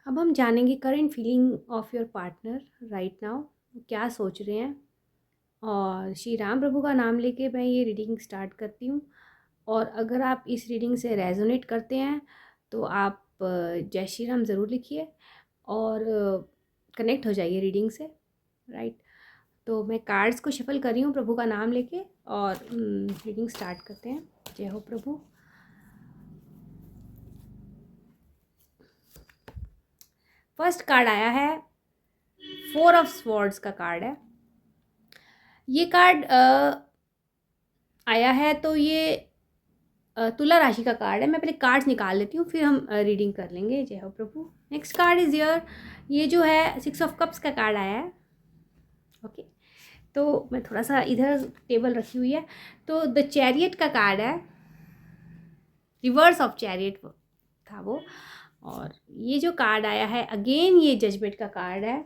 अब हम जानेंगे current feeling of your partner right now, क्या सोच रहे हैं। और श्री राम प्रभु का नाम लेके मैं ये रीडिंग स्टार्ट करती हूँ। और अगर आप इस रीडिंग से रेजोनेट करते हैं तो आप जय श्री राम ज़रूर लिखिए और कनेक्ट हो जाइए रीडिंग से, राइट। तो मैं कार्ड्स को शफल कर रही हूँ प्रभु का नाम लेके और रीडिंग स्टार्ट करते हैं। जय हो प्रभु। फर्स्ट कार्ड आया है, 4 ऑफ स्वॉर्ड्स का कार्ड है। ये कार्ड आया है तो ये तुला राशि का कार्ड है। मैं पहले कार्ड्स निकाल लेती हूँ फिर हम रीडिंग कर लेंगे। जय हो प्रभु। नेक्स्ट कार्ड इज योर, ये जो है 6 ऑफ कप्स का कार्ड आया है। ओके, तो मैं थोड़ा सा इधर टेबल रखी हुई है। तो द चैरियट का कार्ड है, रिवर्स ऑफ चैरियट था वो। और ये जो कार्ड आया है अगेन ये जजमेंट का कार्ड है।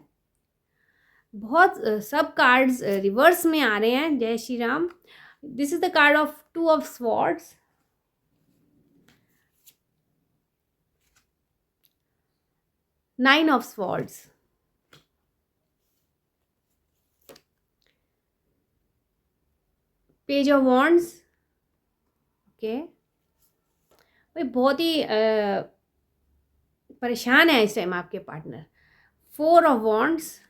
बहुत सब कार्ड्स रिवर्स में आ रहे हैं। जय Shri Ram. This is the card of 2 of swords, 9 of swords, page of wands. Okay, भाई बहुत ही परेशान है इस टाइम आपके पार्टनर। 4 of wands,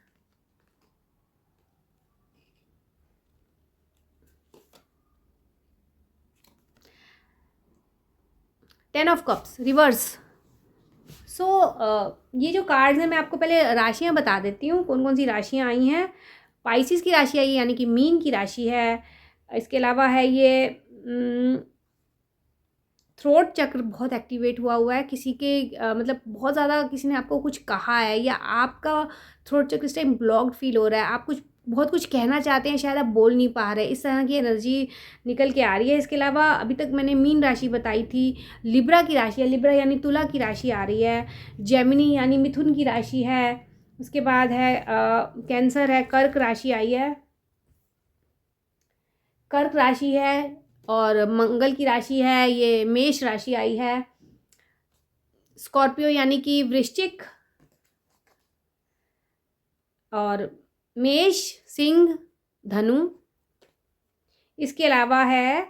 ten of cups reverse. So ये जो कार्ड्स हैं मैं आपको पहले राशियां बता देती हूँ कौन कौन सी राशियां आई हैं। पाइसिस की राशि आई है यानी कि मीन की राशि है। इसके अलावा है ये थ्रोट चक्र बहुत एक्टिवेट हुआ है किसी के, मतलब बहुत ज़्यादा किसी ने आपको कुछ कहा है या आपका थ्रोट चक्र इस टाइम ब्लॉक्ड फील हो रहा है। आप बहुत कुछ कहना चाहते हैं, शायद आप बोल नहीं पा रहे। इस तरह की एनर्जी निकल के आ रही है। इसके अलावा अभी तक मैंने मीन राशि बताई थी, लिब्रा की राशि है, लिब्रा यानी तुला की राशि आ रही है। जेमिनी यानी मिथुन की राशि है। उसके बाद है कैंसर है, कर्क राशि आई है, कर्क राशि है। और मंगल की राशि है ये मेष राशि आई है। स्कॉर्पियो यानी कि वृश्चिक, और मेष, सिंह, धनु। इसके अलावा है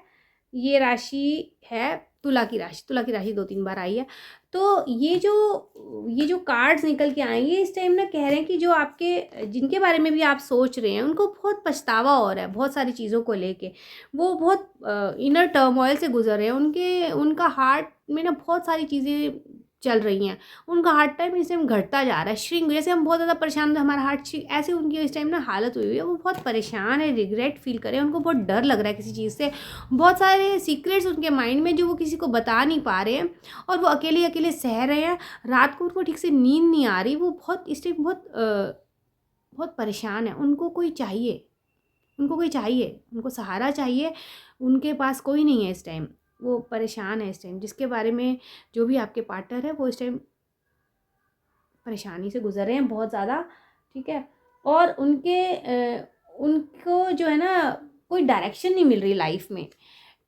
ये राशि है तुला की राशि। तुला की राशि 2-3 बार आई है। तो ये जो कार्ड्स निकल के आएंगे इस टाइम ना, कह रहे हैं कि जो आपके जिनके बारे में भी आप सोच रहे हैं उनको बहुत पछतावा हो रहा है बहुत सारी चीज़ों को लेके। वो बहुत इनर टर्मोइल से गुजर रहे हैं। उनका हार्ट में ना बहुत सारी चीज़ें चल रही हैं। उनका हार्ट टाइम इस टाइम घटता जा रहा है, श्रिंक। जैसे हम बहुत ज़्यादा परेशान थे, हमारा हार्ट श्रिंक, ऐसे उनकी इस टाइम ना हालत हुई है। वो बहुत परेशान है, रिग्रेट फील कर रहे हैं, उनको बहुत डर लग रहा है किसी चीज़ से। बहुत सारे सीक्रेट्स उनके माइंड में जो वो किसी को बता नहीं पा रहे हैं और वो अकेले अकेले सह रहे हैं। रात को उनको ठीक से नींद नहीं आ रही। वो बहुत इस टाइम बहुत परेशान है। उनको कोई चाहिए, उनको सहारा चाहिए। उनके पास कोई नहीं है इस टाइम। वो परेशान है इस टाइम। जिसके बारे में जो भी आपके पार्टनर है वो इस टाइम परेशानी से गुजर रहे हैं बहुत ज़्यादा, ठीक है। और उनको जो है ना कोई डायरेक्शन नहीं मिल रही लाइफ में।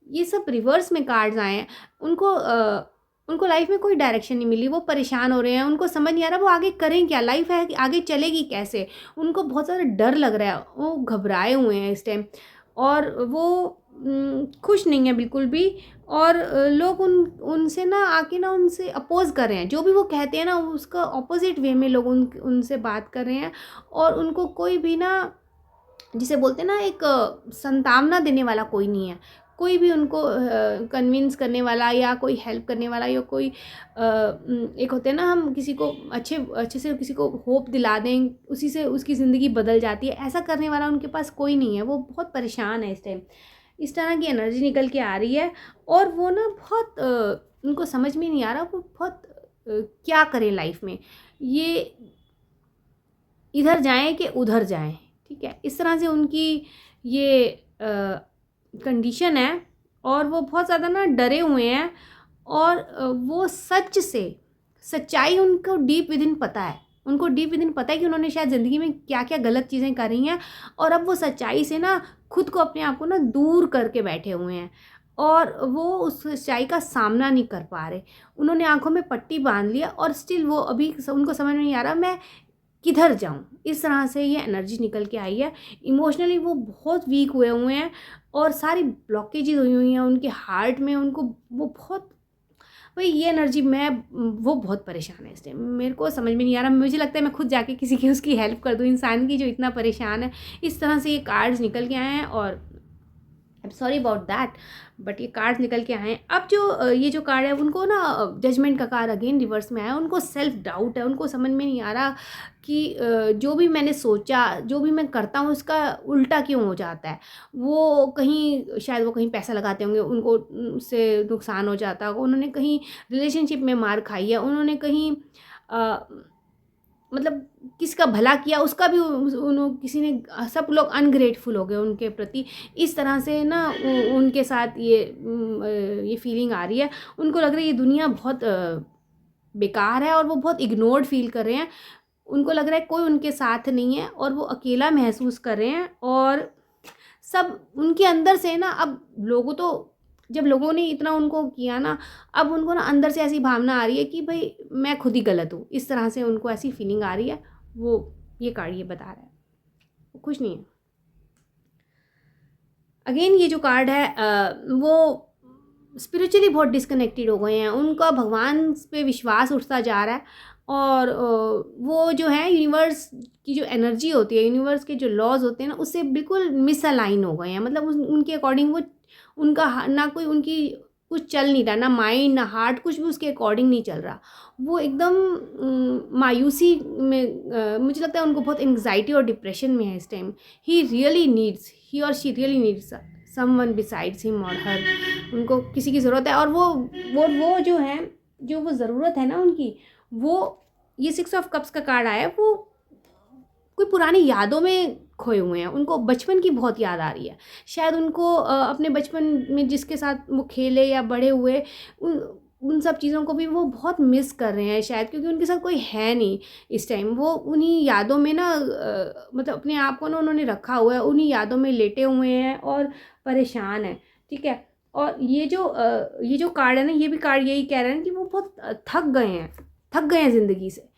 ये सब रिवर्स में कार्ड्स आए हैं। उनको लाइफ में कोई डायरेक्शन नहीं मिली। वो परेशान हो रहे हैं, उनको समझ नहीं आ रहा वो आगे करें क्या, लाइफ है आगे चलेगी कैसे। उनको बहुत ज़्यादा डर लग रहा है, वो घबराए हुए हैं इस टाइम। और वो खुश नहीं है बिल्कुल भी। और लोग उनसे ना आके ना उनसे अपोज कर रहे हैं। जो भी वो कहते हैं ना उसका ऑपोजिट वे में लोग उनसे बात कर रहे हैं। और उनको कोई भी ना, जिसे बोलते हैं ना, एक संतावना देने वाला कोई नहीं है। कोई भी उनको कन्विंस करने वाला या कोई हेल्प करने वाला या कोई एक होते हैं ना, हम किसी को अच्छे से किसी को होप दिला दें, उसी से उसकी ज़िंदगी बदल जाती है, ऐसा करने वाला उनके पास कोई नहीं है। वो बहुत परेशान है इस टाइम। इस तरह की एनर्जी निकल के आ रही है। और वो ना बहुत उनको समझ में नहीं आ रहा वो बहुत क्या करें लाइफ में। ये इधर जाएं कि उधर जाएं, ठीक है। इस तरह से उनकी ये कंडीशन है। और वो बहुत ज़्यादा ना डरे हुए हैं। और वो सच्चाई उनको डीप विद इन पता है। उनको डीप विद इन पता है कि उन्होंने शायद ज़िंदगी में क्या क्या गलत चीज़ें करी हैं। और अब वो सच्चाई से ना खुद को, अपने आप को ना दूर करके बैठे हुए हैं। और वो उस सच्चाई का सामना नहीं कर पा रहे। उन्होंने आँखों में पट्टी बाँध लिया और स्टिल वो अभी उनको समझ में नहीं आ रहा मैं किधर जाऊँ। इस तरह से ये एनर्जी निकल के आई है। इमोशनली वो बहुत वीक हुए हुए हैं और सारी ब्लॉकेजेस हुई हुई हैं उनके हार्ट में। उनको वो बहुत भाई ये एनर्जी मैं वो बहुत परेशान है इस टाइम। मेरे को समझ में नहीं आ रहा। मुझे लगता है मैं खुद जाके किसी की उसकी हेल्प कर दूँ, इंसान की जो इतना परेशान है। इस तरह से ये कार्ड्स निकल के आए हैं और I am sorry about that, but ये कार्ड्स निकल के आए हैं। अब जो ये जो कार्ड है उनको ना जजमेंट का कार्ड अगेन रिवर्स में आया। उनको सेल्फ डाउट है, उनको समझ में नहीं आ रहा कि जो भी मैंने सोचा, जो भी मैं करता हूँ उसका उल्टा क्यों हो जाता है। वो कहीं शायद वो कहीं पैसा लगाते होंगे, उनको उससे नुकसान हो जाता होगा। उन्होंने कहीं रिलेशनशिप में मार खाई है, उन्होंने कहीं मतलब किसी का भला किया उसका भी किसी ने, सब लोग अनग्रेटफुल हो गए उनके प्रति। इस तरह से ना उनके साथ ये फीलिंग आ रही है। उनको लग रहा है ये दुनिया बहुत बेकार है और वो बहुत इग्नोर्ड फील कर रहे हैं। उनको लग रहा है कोई उनके साथ नहीं है और वो अकेला महसूस कर रहे हैं। और सब उनके अंदर से ना, अब लोगों तो जब लोगों ने इतना उनको किया ना, अब उनको ना अंदर से ऐसी भावना आ रही है कि भाई मैं खुद ही गलत हूँ। इस तरह से उनको ऐसी फीलिंग आ रही है। वो ये कार्ड ये बता रहा है, वो खुश नहीं है। अगेन ये जो कार्ड है वो स्पिरिचुअली बहुत डिस्कनेक्टेड हो गए हैं। उनका भगवान पे विश्वास उठता जा रहा है और वो जो है यूनिवर्स की जो एनर्जी होती है, यूनिवर्स के जो लॉज होते हैं ना, उससे बिल्कुल मिसअलाइन हो गए हैं। मतलब उनके अकॉर्डिंग वो उनका ना कोई उनकी कुछ चल नहीं रहा, ना माइंड ना हार्ट, कुछ भी उसके अकॉर्डिंग नहीं चल रहा। वो एकदम मायूसी में मुझे लगता है उनको बहुत एंग्जाइटी और डिप्रेशन में है इस टाइम। ही और she really needs someone besides him और हर। उनको किसी की ज़रूरत है और वो जो है, जो वो ज़रूरत है ना उनकी, वो ये 6 ऑफ कप्स का कार्ड आया है। वो कोई पुरानी यादों में खोए हुए हैं। उनको बचपन की बहुत याद आ रही है। शायद उनको अपने बचपन में जिसके साथ वो खेले या बड़े हुए, उन सब चीज़ों को भी वो बहुत मिस कर रहे हैं शायद, क्योंकि उनके साथ कोई है नहीं इस टाइम। वो उन्हीं यादों में ना मतलब अपने आप को ना उन्होंने रखा हुआ है, उन्हीं यादों में लेटे हुए हैं और परेशान हैं। ठीक है। और ये जो कार्ड है ना, ये भी कार्ड यही कह रहे हैं कि वो बहुत थक गए हैं ज़िंदगी से।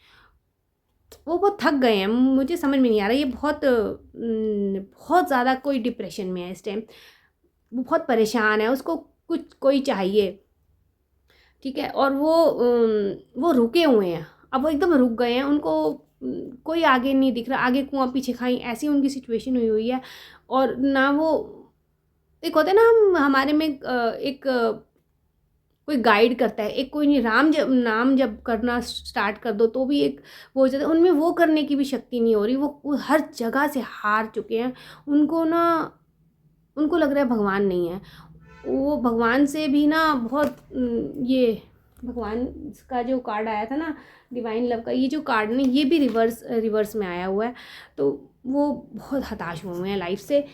वो बहुत थक गए हैं। मुझे समझ में नहीं आ रहा। ये बहुत ज़्यादा कोई डिप्रेशन में है इस टाइम। वो बहुत परेशान है, उसको कुछ कोई चाहिए। ठीक है। और वो रुके हुए हैं। अब वो एकदम रुक गए हैं। उनको कोई आगे नहीं दिख रहा, आगे कुआं पीछे खाई, ऐसी उनकी सिचुएशन हुई हुई है। और ना वो एक होता है ना, हम हमारे में एक कोई गाइड करता है, एक कोई नहीं। नाम जब करना स्टार्ट कर दो तो भी एक वो हो जाता है। उनमें वो करने की भी शक्ति नहीं हो रही। वो हर जगह से हार चुके हैं। उनको लग रहा है भगवान नहीं है। वो भगवान से भी ना बहुत ये भगवान का जो कार्ड आया था ना, डिवाइन लव का, ये जो कार्ड ने ये भी रिवर्स में आया हुआ है। तो वो बहुत हताश हुए हैं लाइफ से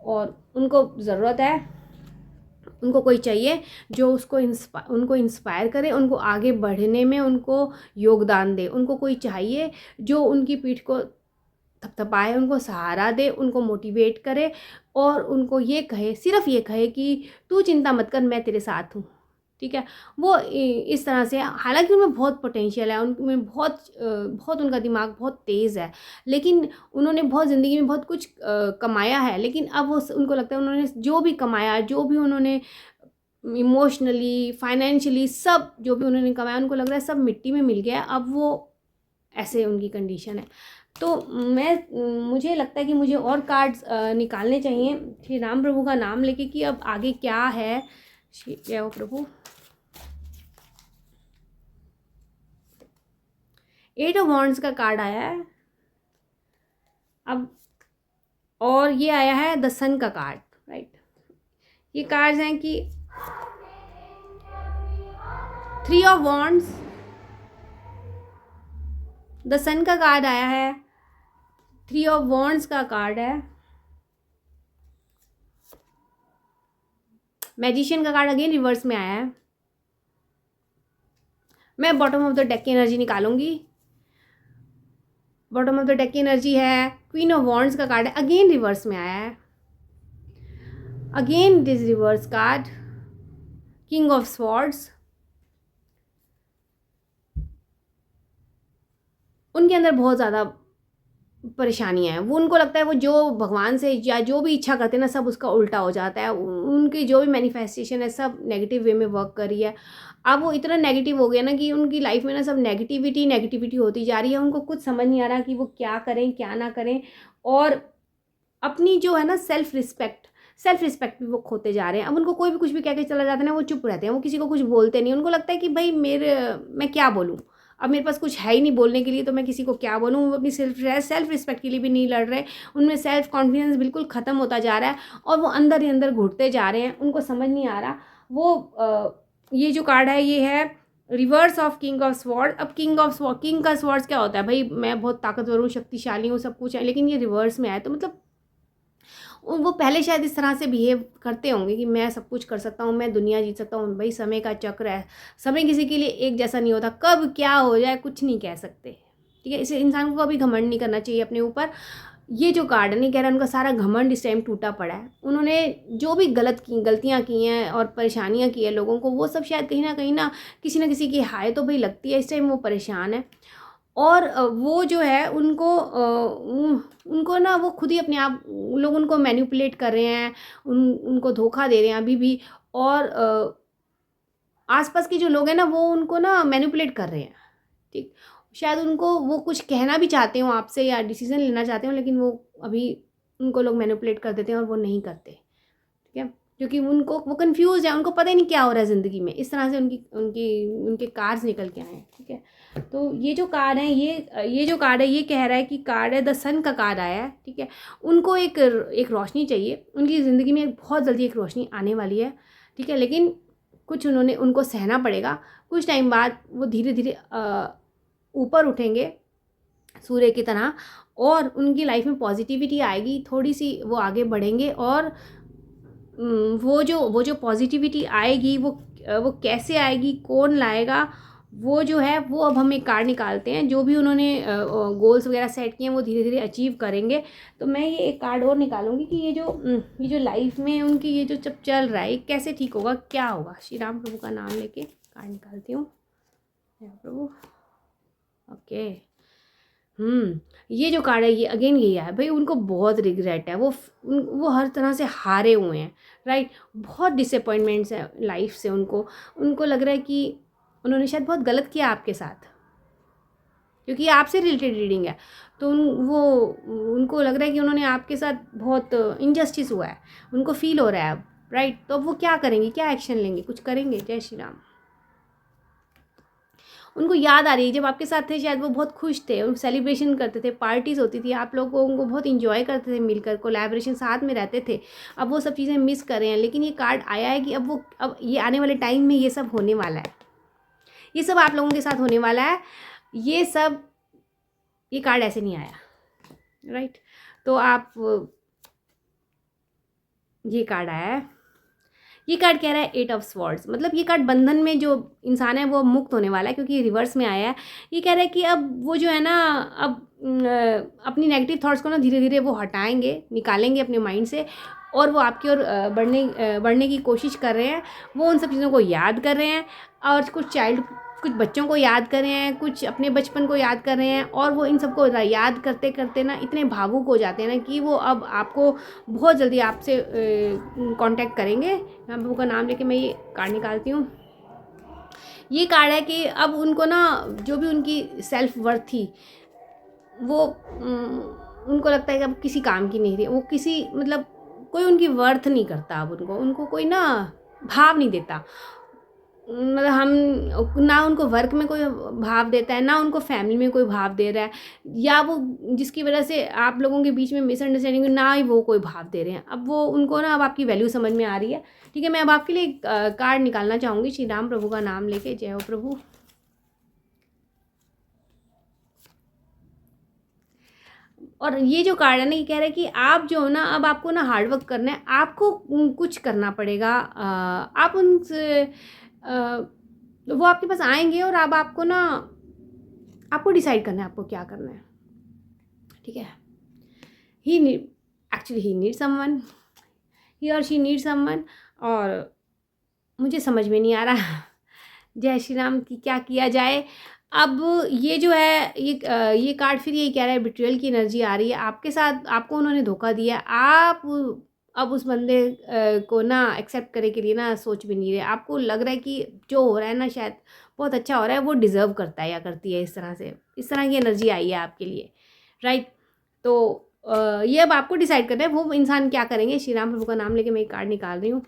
और उनको ज़रूरत है, उनको कोई चाहिए जो उनको इंस्पायर करे, उनको आगे बढ़ने में उनको योगदान दे। उनको कोई चाहिए जो उनकी पीठ को थपथपाए, उनको सहारा दे, उनको मोटिवेट करे और उनको ये कहे, सिर्फ ये कहे कि तू चिंता मत कर, मैं तेरे साथ हूँ। ठीक है। वो इस तरह से, हालांकि उनमें बहुत पोटेंशियल है, उनमें बहुत उनका दिमाग बहुत तेज़ है, लेकिन उन्होंने बहुत ज़िंदगी में बहुत कुछ कमाया है। लेकिन अब उनको लगता है उन्होंने जो भी कमाया, जो भी उन्होंने इमोशनली, फाइनेंशियली, सब जो भी उन्होंने कमाया, उनको लग रहा है सब मिट्टी में मिल गया। अब वो ऐसे उनकी कंडीशन है। तो मुझे लगता है कि मुझे और कार्ड्स निकालने चाहिए श्री राम प्रभु का नाम लेके कि अब आगे क्या है। श्री जय हो प्रभु। 8 ऑफ वॉन्ड्स का कार्ड आया है अब, और ये आया है द सन का कार्ड। राइट। ये कार्ड्स हैं कि 3 ऑफ वॉन्ड्स, द सन का कार्ड आया है, 3 ऑफ वॉन्ड्स का कार्ड है, मैजिशियन का कार्ड अगेन रिवर्स में आया है। मैं बॉटम ऑफ द डेक की एनर्जी निकालूंगी। बॉटम ऑफ द डेक की एनर्जी है क्वीन ऑफ वॉन्ड्स का कार्ड है, अगेन रिवर्स में आया है। Again this reverse card, king of swords, उनके अंदर बहुत ज़्यादा परेशानियाँ हैं। वो उनको लगता है वो जो भगवान से या जो भी इच्छा करते हैं ना, सब उसका उल्टा हो जाता है। उनकी जो भी मैनिफेस्टेशन है सब नेगेटिव वे में वर्क कर रही है। अब वो इतना नेगेटिव हो गया ना कि उनकी लाइफ में ना सब नेगेटिविटी नेगेटिविटी होती जा रही है। उनको कुछ समझ नहीं आ रहा कि वो क्या करें क्या ना करें, और अपनी जो है ना सेल्फ रिस्पेक्ट भी वो खोते जा रहे हैं। अब उनको कोई भी कुछ भी कह के चला जाता है ना, वो चुप रहते हैं, वो किसी को कुछ बोलते नहीं। उनको लगता है कि भाई मैं क्या बोलूँ, अब मेरे पास कुछ है ही नहीं बोलने के लिए, तो मैं किसी को क्या बोलूँ। वो अपनी सेल्फ रिस्पेक्ट के लिए भी नहीं लड़ रहे, उनमें सेल्फ कॉन्फिडेंस बिल्कुल ख़त्म होता जा रहा है, और वो अंदर ही अंदर घुटते जा रहे हैं। उनको समझ नहीं आ रहा। ये जो कार्ड है ये है reverse of king of sword. अब किंग का स्वॉर्ड्स क्या होता है भाई, मैं बहुत ताकतवर हूँ, शक्तिशाली हूँ, सब कुछ है, लेकिन ये रिवर्स में आया तो मतलब वो पहले शायद इस तरह से बिहेव करते होंगे कि मैं सब कुछ कर सकता हूँ, मैं दुनिया जीत सकता हूँ। भाई समय का चक्र है, समय किसी के लिए एक जैसा नहीं होता, कब क्या हो जाए कुछ नहीं कह सकते। ठीक है, इसे इंसान को कभी घमंड नहीं करना चाहिए अपने ऊपर। ये जो कार्ड है नहीं कह रहा, उनका सारा घमंड इस टाइम टूटा पड़ा है। उन्होंने जो भी गलतियाँ की हैं और परेशानियाँ की है लोगों को, वो सब शायद कहीं ना किसी ना किसी की हाय तो भाई लगती है। इस टाइम वो परेशान है, और वो जो है उनको ना वो खुद ही अपने आप लोग उनको मैनिपुलेट कर रहे हैं, उनको धोखा दे रहे हैं अभी भी। और आसपास के जो लोग हैं ना वो उनको ना मैनिपुलेट कर रहे हैं। ठीक, शायद उनको वो कुछ कहना भी चाहते हो आपसे या डिसीजन लेना चाहते हो, लेकिन वो अभी उनको लोग मैनिपुलेट कर देते हैं और वो नहीं करते। ठीक है, क्योंकि वो कंफ्यूज है, उनको पता ही नहीं क्या हो रहा है ज़िंदगी में। इस तरह से उनकी उनकी उनके कार्ड्स निकल के आए हैं। ठीक है, तो ये जो कार्ड है ये जो कार्ड है ये कह रहा है कि कार्ड है द सन का कार्ड आया है। ठीक है, उनको एक रोशनी चाहिए, उनकी ज़िंदगी में बहुत जल्दी एक रोशनी आने वाली है। ठीक है, लेकिन कुछ उनको सहना पड़ेगा। कुछ टाइम बाद वो धीरे धीरे ऊपर उठेंगे सूर्य की तरह, और उनकी लाइफ में पॉजिटिविटी आएगी, थोड़ी सी वो आगे बढ़ेंगे। और वो जो पॉजिटिविटी आएगी वो कैसे आएगी, कौन लाएगा, वो जो है वो अब हम एक कार्ड निकालते हैं। जो भी उन्होंने गोल्स वगैरह सेट किए हैं वो धीरे धीरे अचीव करेंगे। तो मैं ये एक कार्ड और निकालूंगी कि ये जो लाइफ में उनकी ये जो जब चल रहा है ये कैसे ठीक होगा, क्या होगा। श्री राम प्रभु का नाम लेके कार्ड निकालती हूँ। प्रभु, ओके। ये जो कार्ड है ये अगेन यही है भाई, उनको बहुत रिग्रेट है। वो हर तरह से हारे हुए हैं, राइट। बहुत डिसअपॉइंटमेंट्स है लाइफ से उनको लग रहा है कि उन्होंने शायद बहुत गलत किया आपके साथ, क्योंकि ये आपसे रिलेटेड रीडिंग है। तो उनको लग रहा है कि उन्होंने आपके साथ बहुत इनजस्टिस हुआ है, उनको फील हो रहा है अब, राइट। तो अब वो क्या करेंगे, क्या एक्शन लेंगे, कुछ करेंगे। जय श्री राम। उनको याद आ रही है जब आपके साथ थे, शायद वो बहुत खुश थे, सेलिब्रेशन करते थे, पार्टीज़ होती थी, आप लोग उनको बहुत इंजॉय करते थे, मिलकर कोलैबोरेशन साथ में रहते थे। अब वो सब चीज़ें मिस कर रहे हैं। लेकिन ये कार्ड आया है कि अब ये आने वाले टाइम में ये सब होने वाला है, ये सब आप लोगों के साथ होने वाला है। ये कार्ड ऐसे नहीं आया, राइट। तो ये कार्ड आया है, ये कार्ड कह रहा है 8 ऑफ स्वॉर्ड्स। मतलब ये कार्ड बंधन में जो इंसान है वो मुक्त होने वाला है, क्योंकि ये रिवर्स में आया है। ये कह रहा है कि अब वो जो है ना, अब अपनी नेगेटिव थॉट्स को ना धीरे धीरे वो हटाएंगे, निकालेंगे अपने माइंड से, और वो आपकी ओर बढ़ने की कोशिश कर रहे हैं। वो उन सब चीज़ों को याद कर रहे हैं, और कुछ बच्चों को याद कर रहे हैं, कुछ अपने बचपन को याद कर रहे हैं। और वो इन सबको याद करते करते ना इतने भावुक हो जाते हैं ना कि वो अब आपको बहुत जल्दी आपसे कांटेक्ट करेंगे। मैं प्रभु का नाम लेके मैं ये कार्ड निकालती हूँ। ये कार्ड है कि अब उनको ना जो भी उनकी सेल्फ वर्थ थी वो उनको लगता है कि अब किसी काम की नहीं रही। वो किसी मतलब कोई उनकी वर्थ नहीं करता। अब उनको कोई ना भाव नहीं देता। मतलब हम ना उनको वर्क में कोई भाव देता है, ना उनको फैमिली में कोई भाव दे रहा है, या वो जिसकी वजह से आप लोगों के बीच में मिसअंडरस्टैंडिंग, ना ही वो कोई भाव दे रहे हैं। अब वो उनको ना अब आपकी वैल्यू समझ में आ रही है। ठीक है, मैं अब आपके लिए कार्ड निकालना चाहूँगी श्री राम प्रभु का नाम लेके। जय हो प्रभु। और ये जो कार्ड है ना, ये कह रहा है कि आप जो हो ना, अब आपको ना हार्ड वर्क करना है, आपको कुछ करना पड़ेगा। आप उनसे वो आपके पास आएंगे, और अब आपको डिसाइड करना है आपको क्या करना है। ठीक है, ही नीड समवन, ही और शी नीड समवन। और मुझे समझ में नहीं आ रहा जय श्री राम की क्या किया जाए। अब ये जो है ये कार्ड फिर यही कह रहा है, बिट्रियल की एनर्जी आ रही है आपके साथ, आपको उन्होंने धोखा दिया। आप अब उस बंदे को ना एक्सेप्ट करे के लिए ना सोच भी नहीं रहे। आपको लग रहा है कि जो हो रहा है ना शायद बहुत अच्छा हो रहा है, वो डिज़र्व करता है या करती है। इस तरह की एनर्जी आई है आपके लिए, राइट। तो ये अब आपको डिसाइड करना है वो इंसान क्या करेंगे। श्री राम प्रभु का नाम लेके मैं एक कार्ड निकाल रही हूँ।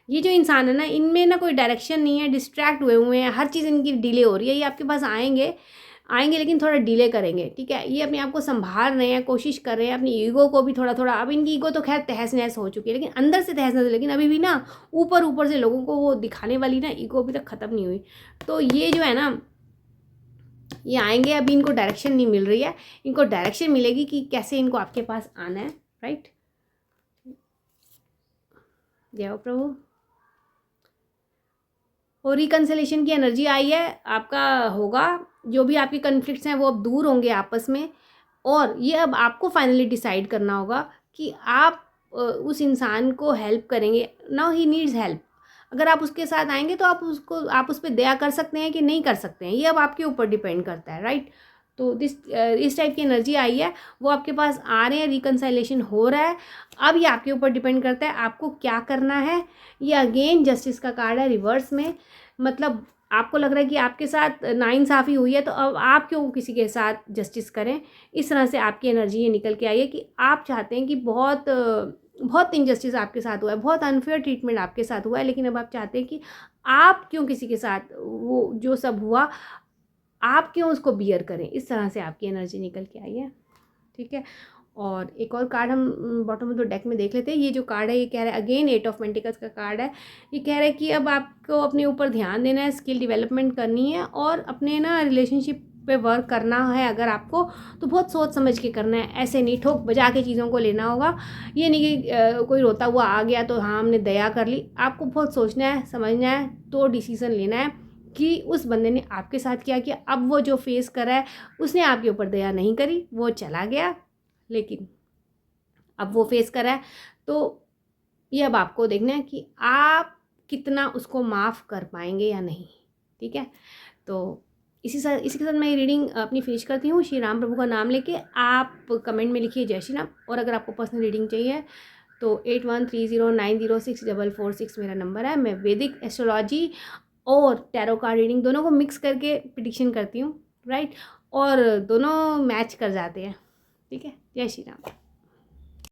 ये जो इंसान है ना, इनमें ना कोई डायरेक्शन नहीं है, डिस्ट्रैक्ट हुए हैं, हर चीज़ इनकी डिले हो रही है। ये आपके पास आएंगे आएंगे लेकिन थोड़ा डिले करेंगे, ठीक है। ये अपने आप को संभाल रहे हैं, कोशिश कर रहे हैं, अपनी ईगो को भी थोड़ा थोड़ा। अब इनकी ईगो तो खैर तहस नहस हो चुकी है, लेकिन अंदर से तहस नहस, लेकिन अभी भी ना ऊपर ऊपर से लोगों को वो दिखाने वाली ना ईगो अभी तक ख़त्म नहीं हुई। तो ये जो है ना, ये आएंगे, अभी इनको डायरेक्शन नहीं मिल रही है। इनको डायरेक्शन मिलेगी कि कैसे इनको आपके पास आना है, राइट। जय हो प्रभु। और रिकन्सिलेशन की एनर्जी आई है, आपका होगा। जो भी आपके कन्फ्लिक्ट्स हैं वो अब दूर होंगे आपस में। और ये अब आपको फाइनली डिसाइड करना होगा कि आप उस इंसान को हेल्प करेंगे। Now he needs help. अगर आप उसके साथ आएंगे तो आप उस पर दया कर सकते हैं कि नहीं कर सकते हैं, ये अब आपके ऊपर डिपेंड करता है, राइट। तो इस टाइप की एनर्जी आई है, वो आपके पास आ रहे हैं, रिकन्साइलेशन हो रहा है। अब ये आपके ऊपर डिपेंड करता है आपको क्या करना है। ये अगेन जस्टिस का कार्ड है रिवर्स में। मतलब आपको लग रहा है कि आपके साथ नाइंसाफ़ी हुई है, तो अब आप क्यों किसी के साथ जस्टिस करें। इस तरह से आपकी एनर्जी ये निकल के आई है कि आप चाहते हैं कि बहुत इनजस्टिस आपके साथ हुआ है, बहुत अनफेयर ट्रीटमेंट आपके साथ हुआ है, लेकिन अब आप चाहते हैं कि आप क्यों किसी के साथ वो जो सब हुआ आप क्यों उसको बियर करें। इस तरह से आपकी एनर्जी निकल के आई है, ठीक है। और एक और कार्ड हम बॉटम ऑफ द डेक में देख लेते हैं। ये जो कार्ड है ये कह रहा है, अगेन 8 ऑफ पेंटिकल्स का कार्ड है। ये कह रहा है कि अब आपको अपने ऊपर ध्यान देना है, स्किल डेवलपमेंट करनी है और अपने ना रिलेशनशिप पे वर्क करना है। अगर आपको तो बहुत सोच समझ के करना है, ऐसे नहीं ठोक बजा के चीज़ों को लेना होगा। ये नहीं कि कोई रोता हुआ आ गया तो हाँ हमने दया कर ली। आपको बहुत सोचना है, समझना है, तो डिसीज़न लेना है कि उस बंदे ने आपके साथ क्या किया। अब वो जो फेस कर रहा है, उसने आपके ऊपर दया नहीं करी, वो चला गया, लेकिन अब वो फेस कर रहा है। तो ये अब आपको देखना है कि आप कितना उसको माफ़ कर पाएंगे या नहीं, ठीक है। तो इसी के साथ मैं ये रीडिंग अपनी फिनिश करती हूँ। श्री राम प्रभु का नाम लेके आप कमेंट में लिखिए जय श्री राम। और अगर आपको पर्सनल रीडिंग चाहिए तो 8130906446 मेरा नंबर है। मैं वैदिक एस्ट्रोलॉजी और टैरो कार्ड रीडिंग दोनों को मिक्स करके प्रिडिक्शन करती हूँ, राइट। और दोनों मैच कर जाते हैं, ठीक है। जय श्री राम।